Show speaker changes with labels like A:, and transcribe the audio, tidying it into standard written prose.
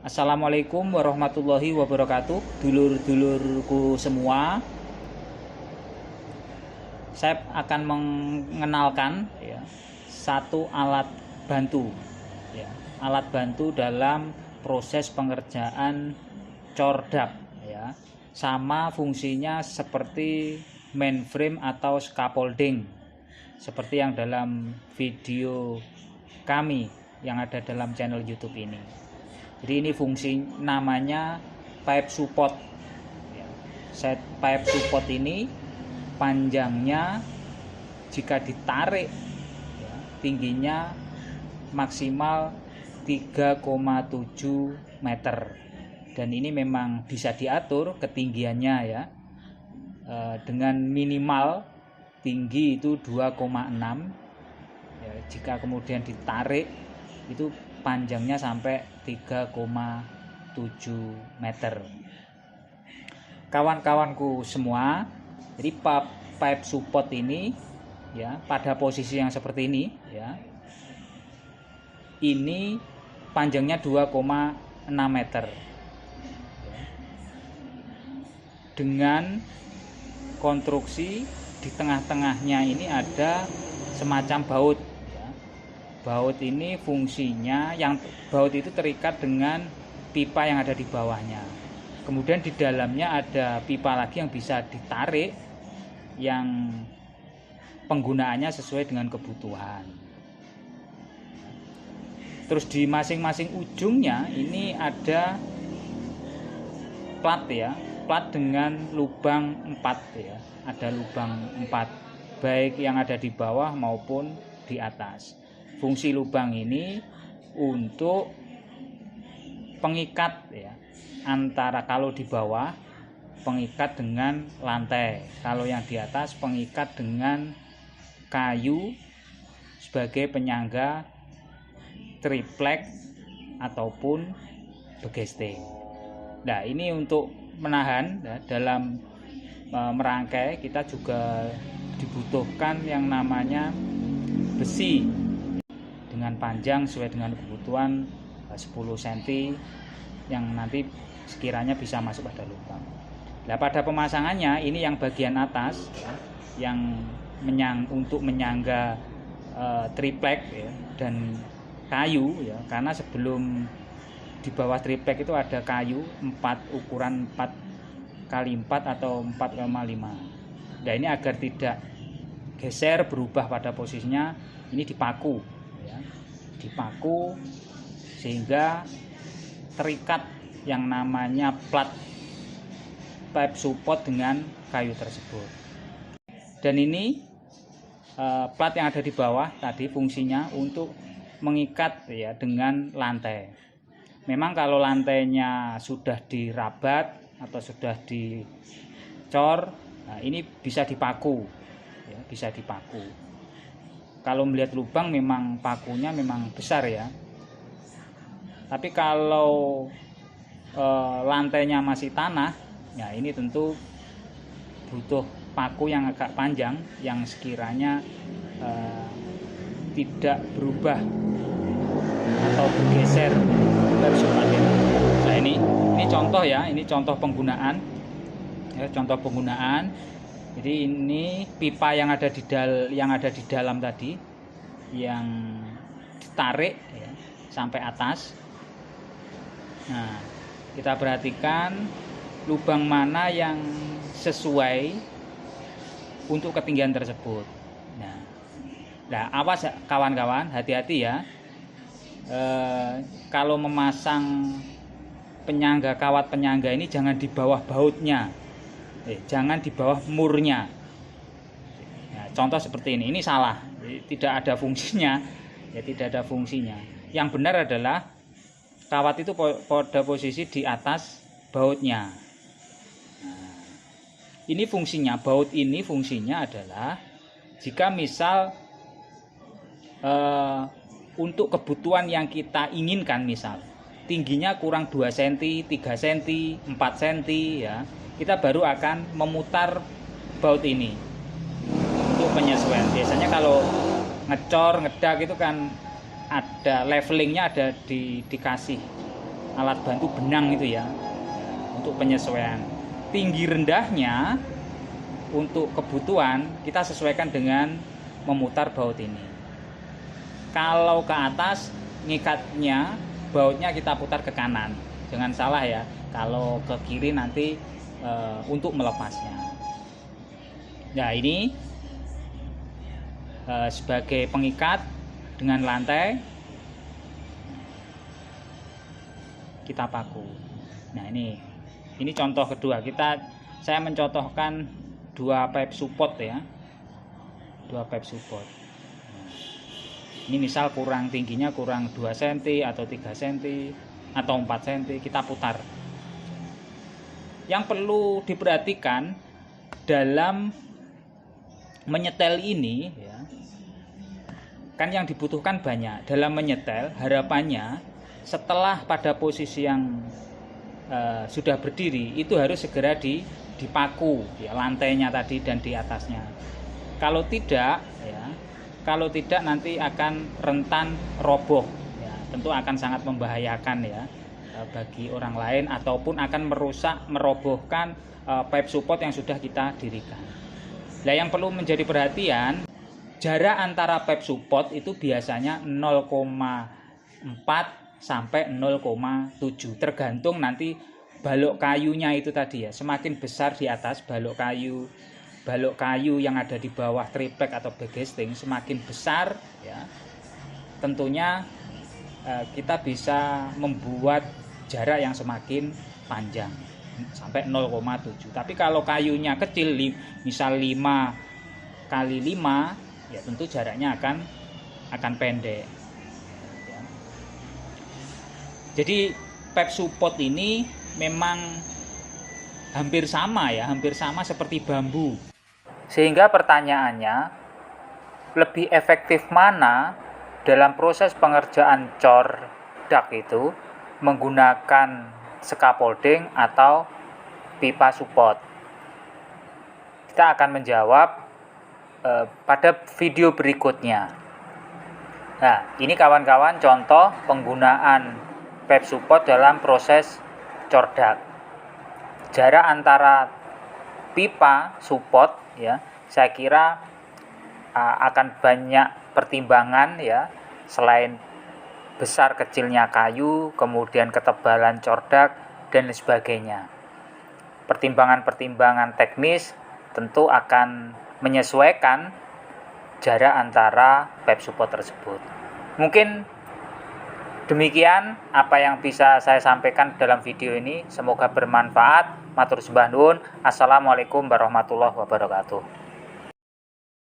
A: Assalamualaikum warahmatullahi wabarakatuh, dulur-dulurku semua. Saya akan mengenalkan satu alat bantu, alat bantu dalam proses pengerjaan cordap, sama fungsinya seperti mainframe atau scaffolding, seperti yang dalam video kami yang ada dalam channel YouTube ini. Jadi ini fungsi namanya pipe support. Pipe support ini panjangnya jika ditarik tingginya maksimal 3,7 meter, dan ini memang bisa diatur ketinggiannya dengan minimal tinggi itu 2,6. Jika kemudian ditarik itu panjangnya sampai 3,7 meter. Kawan-kawanku semua, jadi pipe support ini pada posisi yang seperti ini ini panjangnya 2,6 meter dengan konstruksi di tengah-tengahnya ini ada semacam baut. Baut ini fungsinya, yang baut itu terikat dengan pipa yang ada di bawahnya. Kemudian di dalamnya ada pipa lagi yang bisa ditarik, yang penggunaannya sesuai dengan kebutuhan. Terus di masing-masing ujungnya ini ada plat plat dengan lubang 4 ada lubang 4, baik yang ada di bawah maupun di atas. Fungsi lubang ini untuk pengikat antara, kalau di bawah pengikat dengan lantai, kalau yang di atas pengikat dengan kayu sebagai penyangga triplek ataupun begesting. Nah, ini untuk menahan dalam merangkai kita juga dibutuhkan yang namanya besi dengan panjang sesuai dengan kebutuhan 10 cm yang nanti sekiranya bisa masuk pada lubang. Nah, pada pemasangannya ini yang bagian atas yang untuk menyangga triplek dan kayu karena sebelum di bawah triplek itu ada kayu ukuran 4x4 atau 4,5. Nah, ini agar tidak geser berubah pada posisinya, ini dipaku sehingga terikat yang namanya plat pipe support dengan kayu tersebut. Dan ini plat yang ada di bawah tadi fungsinya untuk mengikat dengan lantai. Memang kalau lantainya sudah dirabat atau sudah dicor, ini bisa dipaku, bisa dipaku. Kalau melihat lubang memang pakunya memang besar tapi kalau lantainya masih tanah, ini tentu butuh paku yang agak panjang yang sekiranya tidak berubah atau bergeser dari Nah, ini contoh ini contoh penggunaan Jadi ini pipa yang ada di dalam tadi yang ditarik sampai atas. Nah, kita perhatikan lubang mana yang sesuai untuk ketinggian tersebut. Nah, awas kawan-kawan, hati-hati kalau memasang kawat penyangga ini jangan di bawah bautnya. Jangan di bawah murnya. Contoh seperti ini salah, tidak ada fungsinya, tidak ada fungsinya. Yang benar adalah kawat itu pada posisi di atas bautnya. Ini fungsinya, baut ini fungsinya adalah jika misal untuk kebutuhan yang kita inginkan, misal tingginya kurang 2 cm, 3 cm, 4 cm kita baru akan memutar baut ini untuk penyesuaian. Biasanya kalau ngecor, ngedak itu kan ada levelingnya, ada dikasih alat bantu benang itu ya, untuk penyesuaian. Tinggi rendahnya untuk kebutuhan kita sesuaikan dengan memutar baut ini. Kalau ke atas ngikatnya bautnya kita putar ke kanan, jangan salah ya. Kalau ke kiri nanti untuk melepasnya. Nah ini sebagai pengikat dengan lantai kita paku. Nah ini contoh kedua. Saya mencontohkan 2 pipe support ya, 2 pipe support. Ini misal tingginya kurang 2 cm atau 3 cm atau 4 cm, kita putar. Yang perlu diperhatikan dalam menyetel ini ya, kan yang dibutuhkan banyak. Dalam menyetel harapannya setelah pada posisi yang sudah berdiri itu harus segera dipaku ya, lantainya tadi dan di atasnya. Kalau tidak nanti akan rentan roboh ya, tentu akan sangat membahayakan ya bagi orang lain, ataupun akan merobohkan pipe support yang sudah kita dirikan. Nah yang perlu menjadi perhatian, jarak antara pipe support itu biasanya 0,4 sampai 0,7, tergantung nanti balok kayunya itu tadi ya. Semakin besar di atas balok kayu yang ada di bawah triplek atau backcasting, semakin besar ya, tentunya kita bisa membuat jarak yang semakin panjang sampai 0,7. Tapi kalau kayunya kecil, misal 5 kali 5 ya, tentu jaraknya akan pendek ya. Jadi pipe support ini memang hampir sama seperti bambu. Sehingga pertanyaannya, lebih efektif mana dalam proses pengerjaan cor dak itu, menggunakan scaffolding atau pipa support? Kita akan menjawab pada video berikutnya. Nah, ini kawan-kawan contoh penggunaan pipe support dalam proses cor dak. Jarak antara pipa support ya, saya kira akan banyak pertimbangan ya, selain besar kecilnya kayu, kemudian ketebalan cor dak dan sebagainya. Pertimbangan-pertimbangan teknis tentu akan menyesuaikan jarak antara pipe support tersebut. Mungkin demikian apa yang bisa saya sampaikan dalam video ini. Semoga bermanfaat. Matur sembah nuwun. Assalamualaikum warahmatullahi wabarakatuh.